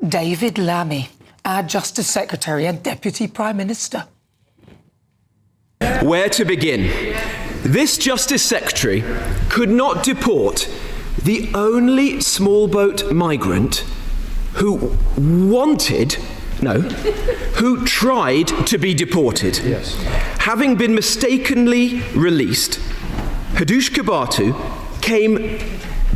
David Lammy, our Justice Secretary and Deputy Prime Minister. Where to begin? This Justice Secretary could not deport the only small boat migrant who who tried to be deported. Yes. Having been mistakenly released, Hadush Kabatu came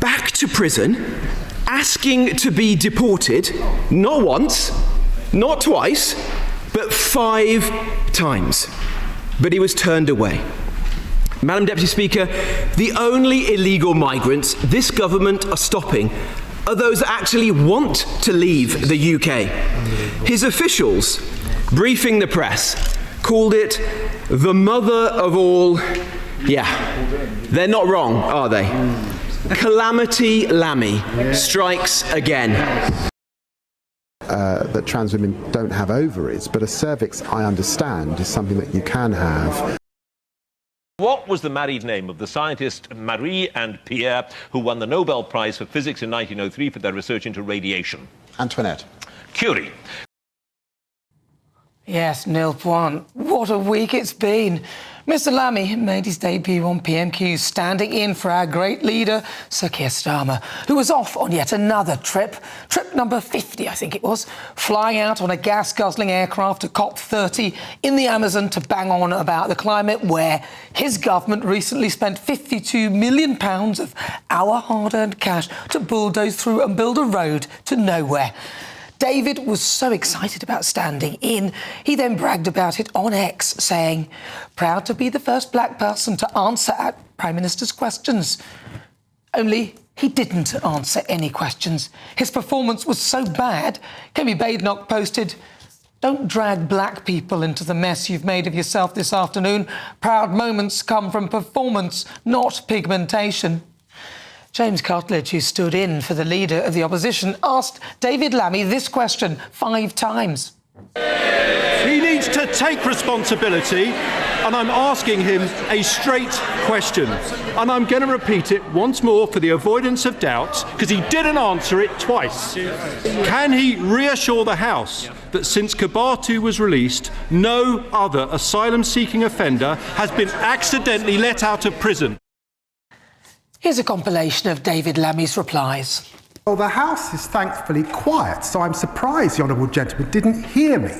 back to prison asking to be deported, not once, not twice, but 5 times. But he was turned away. Madam Deputy Speaker, the only illegal migrants this government are stopping are those that actually want to leave the UK. His officials, briefing the press, called it the mother of all. Yeah, they're not wrong, are they? Calamity Lammy strikes again. That trans women don't have ovaries, but a cervix, I understand, is something that you can have. What was the married name of the scientists Marie and Pierre who won the Nobel Prize for Physics in 1903 for their research into radiation? Antoinette. Curie. Yes, nil point. What a week it's been. Mr Lammy made his debut on PMQ, standing in for our great leader, Sir Keir Starmer, who was off on yet another trip number 50, I think it was, flying out on a gas-guzzling aircraft to COP30 in the Amazon to bang on about the climate, where his government recently spent £52 million of our hard-earned cash to bulldoze through and build a road to nowhere. David was so excited about standing in, he then bragged about it on X, saying, "Proud to be the first black person to answer our Prime Minister's questions." Only he didn't answer any questions. His performance was so bad, Kemi Badenoch posted, "Don't drag black people into the mess you've made of yourself this afternoon. Proud moments come from performance, not pigmentation." James Cutledge, who stood in for the leader of the opposition, asked David Lammy this question 5 times. He needs to take responsibility, and I'm asking him a straight question. And I'm going to repeat it once more for the avoidance of doubt, because he didn't answer it twice. Can he reassure the House that since Kabatu was released, no other asylum-seeking offender has been accidentally let out of prison? Here's a compilation of David Lammy's replies. Well, the House is thankfully quiet, so I'm surprised the honourable gentleman didn't hear me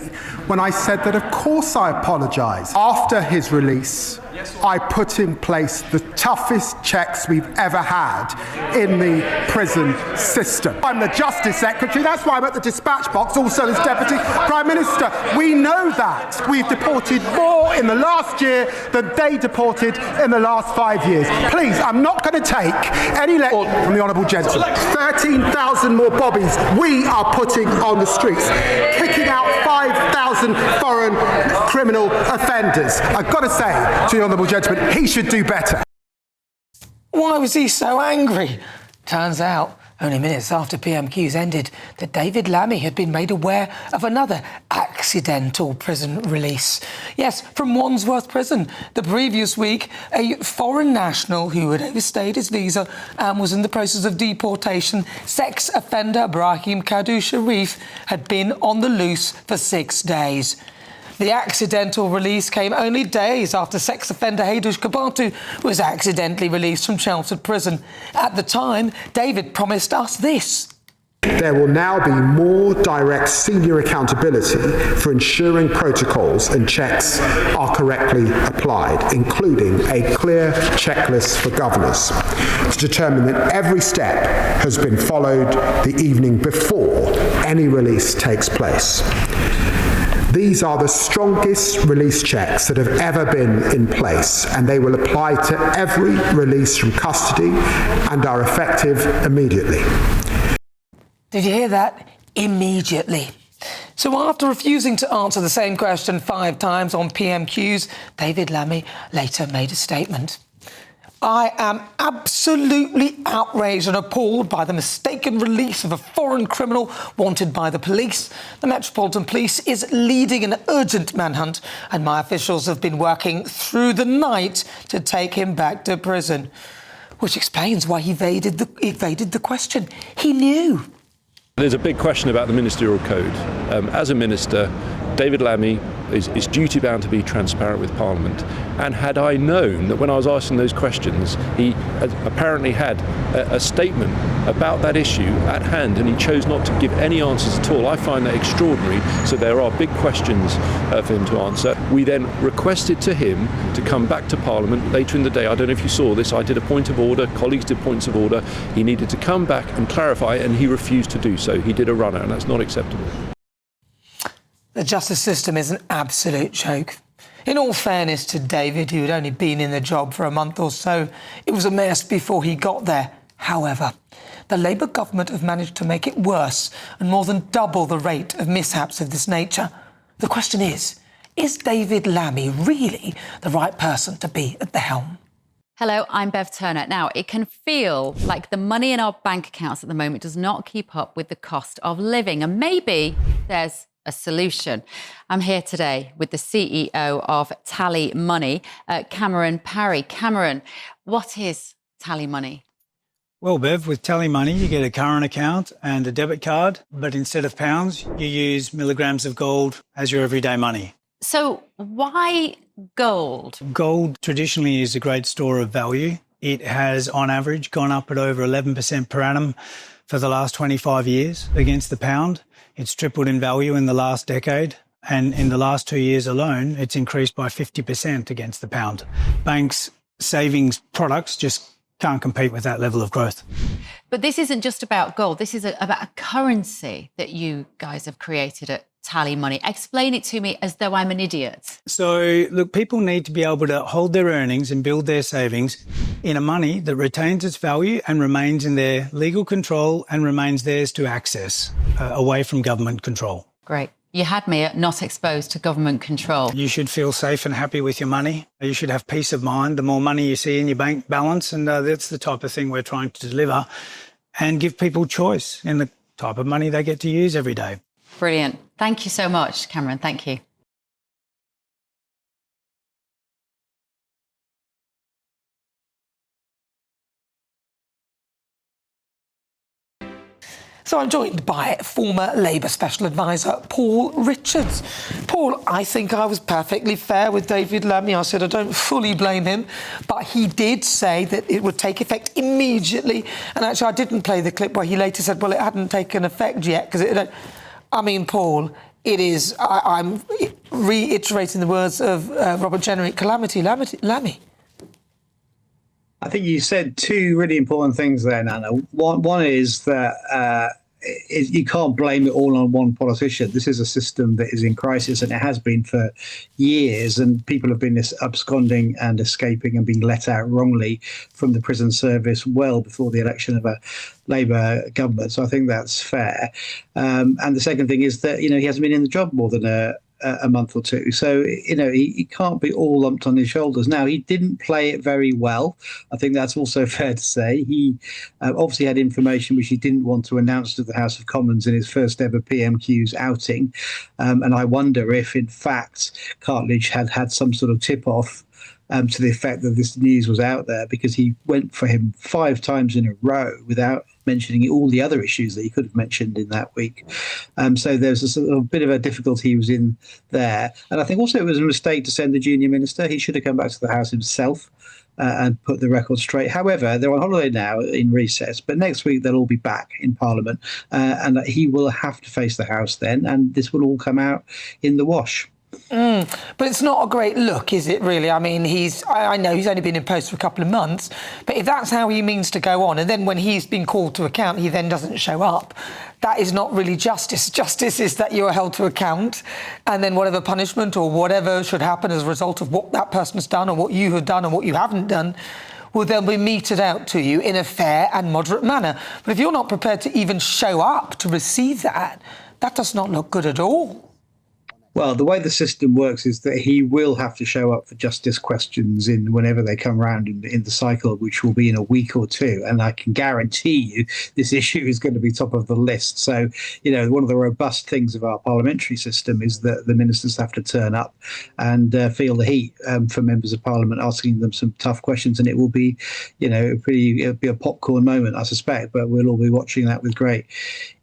when I said that, of course, I apologise. After his release, I put in place the toughest checks we've ever had in the prison system. I'm the Justice Secretary, that's why I'm at the dispatch box, also as Deputy Prime Minister. We know that. We've deported more in the last year than they deported in the last 5 years. Please, I'm not going to take any lecture from the honourable gentleman. 13,000 more bobbies we are putting on the streets, kicking out 5,000 foreign criminal offenders. I've got to say to the honourable gentleman, he should do better. Why was he so angry? Turns out, only minutes after PMQ's ended, that David Lammy had been made aware of another accidental prison release. Yes, from Wandsworth Prison. The previous week, a foreign national who had overstayed his visa and was in the process of deportation, sex offender Brahim Kadou Sharif, had been on the loose for 6 days. The accidental release came only days after sex offender Hadush Kabatu was accidentally released from Chelmsford Prison. At the time, David promised us this. There will now be more direct senior accountability for ensuring protocols and checks are correctly applied, including a clear checklist for governors to determine that every step has been followed the evening before any release takes place. These are the strongest release checks that have ever been in place, and they will apply to every release from custody and are effective immediately. Did you hear that? Immediately. So after refusing to answer the same question 5 times on PMQs, David Lammy later made a statement. "I am absolutely outraged and appalled by the mistaken release of a foreign criminal wanted by the police. The Metropolitan Police is leading an urgent manhunt, and my officials have been working through the night to take him back to prison." Which explains why he evaded the question. He knew. There's a big question about the ministerial code. As a minister, David Lammy is duty-bound to be transparent with Parliament. And had I known that when I was asking those questions, he apparently had a statement about that issue at hand, and he chose not to give any answers at all. I find that extraordinary. So there are big questions for him to answer. We then requested to him to come back to Parliament later in the day. I don't know if you saw this. I did a point of order. Colleagues did points of order. He needed to come back and clarify, and he refused to do so. He did a runner, and that's not acceptable. The justice system is an absolute joke. In all fairness to David, who had only been in the job for a month or so, it was a mess before he got there. However, the Labour government have managed to make it worse and more than double the rate of mishaps of this nature. The question is David Lammy really the right person to be at the helm? Hello, I'm Bev Turner. Now, it can feel like the money in our bank accounts at the moment does not keep up with the cost of living, and maybe there's a solution. I'm here today with the CEO of TallyMoney, Cameron Parry. Cameron, what is TallyMoney? Well, Bev, with TallyMoney, you get a current account and a debit card, but instead of pounds, you use milligrams of gold as your everyday money. So why gold? Gold traditionally is a great store of value. It has, on average, gone up at over 11% per annum for the last 25 years against the pound. It's tripled in value in the last decade, and in the last 2 years alone, it's increased by 50% against the pound. Banks' savings products just can't compete with that level of growth. But this isn't just about gold. This is about a currency that you guys have created at TallyMoney. Explain it to me as though I'm an idiot. So, look, people need to be able to hold their earnings and build their savings in a money that retains its value and remains in their legal control and remains theirs to access, away from government control. Great. You had me at not exposed to government control. You should feel safe and happy with your money. You should have peace of mind. The more money you see in your bank balance, and that's the type of thing we're trying to deliver, and give people choice in the type of money they get to use every day. Brilliant. Thank you so much, Cameron. Thank you. So I'm joined by former Labour Special Advisor Paul Richards. Paul, I think I was perfectly fair with David Lammy. I said I don't fully blame him, but he did say that it would take effect immediately. And actually, I didn't play the clip where he later said, well, it hadn't taken effect yet, because it... I mean, Paul, it is... I'm reiterating the words of Robert Jenrick, calamity Lammy. I think you said two really important things there, Nana. One is that you can't blame it all on one politician. This is a system that is in crisis, and it has been for years, and people have been absconding and escaping and being let out wrongly from the prison service well before the election of a Labour government. So I think that's fair. And the second thing is that, he hasn't been in the job more than a month or two. So, he can't be all lumped on his shoulders. Now, he didn't play it very well. I think that's also fair to say. He obviously had information which he didn't want to announce to the House of Commons in his first ever PMQ's outing. And I wonder if, in fact, Cartledge had some sort of tip-off to the effect that this news was out there, because he went for him 5 times in a row without mentioning all the other issues that he could have mentioned in that week. So there's a sort of bit of a difficulty he was in there. And I think also it was a mistake to send the junior minister. He should have come back to the House himself and put the record straight. However, they're on holiday now in recess, but next week they'll all be back in Parliament, and he will have to face the House then, and this will all come out in the wash. But it's not a great look, is it, really? I mean, I know he's only been in post for a couple of months, but if that's how he means to go on, and then when he's been called to account, he then doesn't show up, that is not really justice. Justice is that you're held to account, and then whatever punishment or whatever should happen as a result of what that person's done or what you have done or what you haven't done will then be meted out to you in a fair and moderate manner. But if you're not prepared to even show up to receive that, that does not look good at all. Well, the way the system works is that he will have to show up for justice questions in whenever they come around in the cycle, which will be in a week or two. And I can guarantee you this issue is going to be top of the list. So, one of the robust things of our parliamentary system is that the ministers have to turn up and feel the heat for members of parliament asking them some tough questions. And it will be, it'll be a popcorn moment, I suspect, but we'll all be watching that with great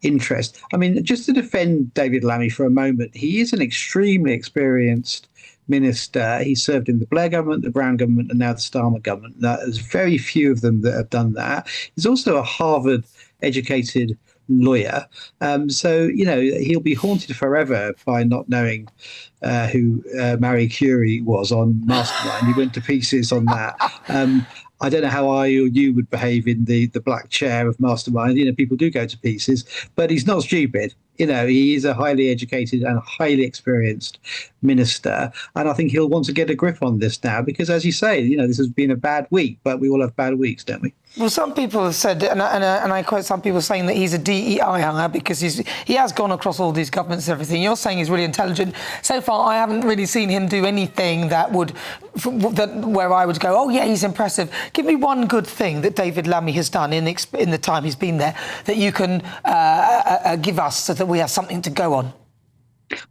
interest. I mean, just to defend David Lammy for a moment, he is an extremely experienced minister. He served in the Blair government, the Brown government, and now the Starmer government. There's very few of them that have done that. He's also a Harvard-educated lawyer. So, he'll be haunted forever by not knowing who Marie Curie was on Mastermind. He went to pieces on that. I don't know how I or you would behave in the black chair of Mastermind. People do go to pieces, but he's not stupid. He is a highly educated and highly experienced minister. And I think he'll want to get a grip on this now because, as you say, this has been a bad week, but we all have bad weeks, don't we? Well, some people have said, and I quote some people saying that he's a DEI hire because he has gone across all these governments and everything. You're saying he's really intelligent. So far, I haven't really seen him do anything where I would go, oh, yeah, he's impressive. Give me one good thing that David Lammy has done in the time he's been there that you can give us so that we have something to go on.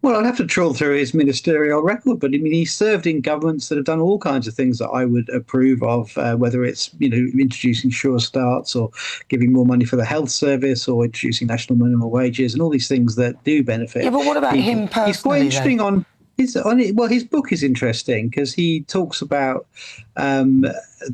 Well, I'd have to trawl through his ministerial record, but he served in governments that have done all kinds of things that I would approve of, whether it's, introducing sure starts or giving more money for the health service or introducing national minimum wages and all these things that do benefit. Yeah, but what about him personally? He's quite interesting on his book is interesting because he talks about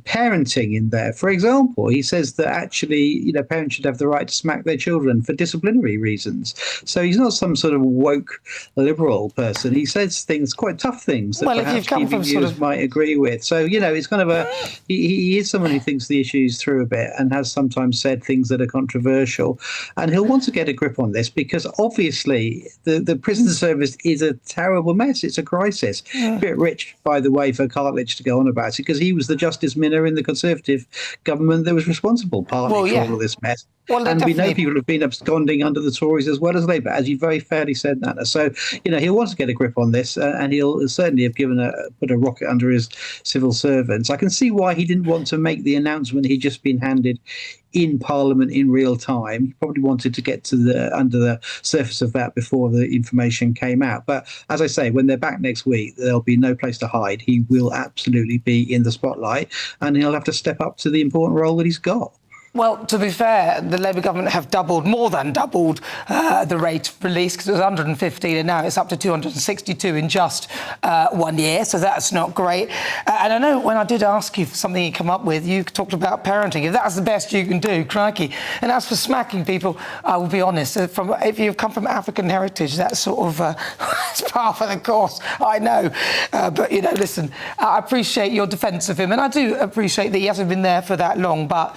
parenting in there. For example, he says that actually, parents should have the right to smack their children for disciplinary reasons. So he's not some sort of woke liberal person. He says things, quite tough things that perhaps TV viewers might agree with. So, it's kind of he is someone who thinks the issues through a bit and has sometimes said things that are controversial. And he'll want to get a grip on this because obviously the prison service is a terrible mess. It's a crisis. Yeah. A bit rich, by the way, for Cartledge to go on about it because he was the Justice Minister in the Conservative government that was responsible partly for all of this mess. Well, and we know people have been absconding under the Tories as well as Labour, as you very fairly said, Nana. So, he'll want to get a grip on this and he'll certainly have put a rocket under his civil servants. I can see why he didn't want to make the announcement he'd just been handed in Parliament in real time. He probably wanted to get to under the surface of that before the information came out. But as I say, when they're back next week, there'll be no place to hide. He will absolutely be in the spotlight and he'll have to step up to the important role that he's got. Well, to be fair, the Labour government have more than doubled the rate of release because it was 115 and now it's up to 262 in just 1 year. So that's not great. And I know when I did ask you for something you come up with, you talked about parenting. If that's the best you can do, crikey. And as for smacking people, I will be honest, if you've come from African heritage, that's sort of it's part of the course, I know. But, listen, I appreciate your defence of him. And I do appreciate that he hasn't been there for that long. But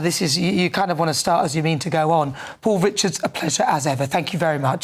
this is, you kind of want to start as you mean to go on. Paul Richards, a pleasure as ever. Thank you very much.